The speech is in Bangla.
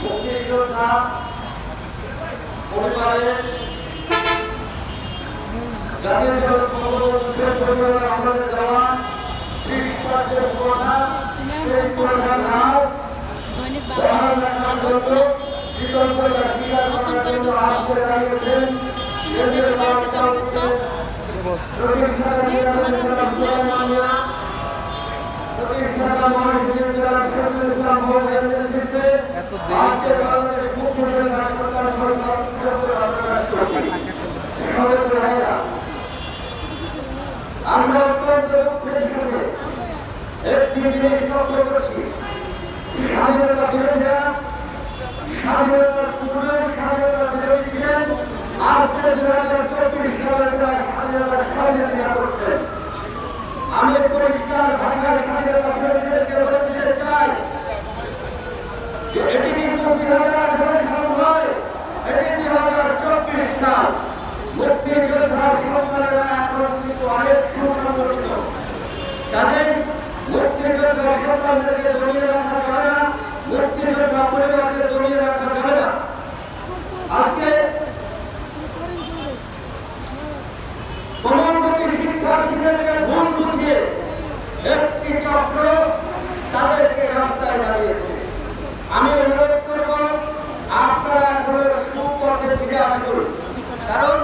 মুক্তিযোদ্ধা পরিবারের জাতীয় আমাদের দেওয়া আমরা অত্যন্ত দুঃখের সঙ্গে একটি জিনিস লক্ষ্য করছি, স্বাধীনতা বিরোধীরা স্বাধীনতার পূর্বে স্বাধীনতা বিরোধী ছিলেন, আজকে 2024 সালে তারা স্বাধীনতা করছেন। আমি পরিষ্কার ভাষায় স্বাধীনতা বিরোধীদেরকে বলে দিতে চাই যে এটি কিন্তু 2018 সাল নয়, এটি 2024 সাল। মুক্তিযোদ্ধা সন্তানেরা এখন কিন্তু অনেক সুসংগঠিত, তাদের মুক্তিযোদ্ধা সন্তানদেরকে দমিয়ে রাখা যাবে না, মুক্তিযোদ্ধা পরিবারকে দমিয়ে রাখা যাবে না। আজকে কমলমুখী শিক্ষার্থীদেরকে ভুল বুঝিয়ে একটি চক্র তাদেরকে রাস্তায় দাঁড়িয়েছে। আমি অনুরোধ করব আপনারা এখন সুপথে ফিরে আসুন, কারণ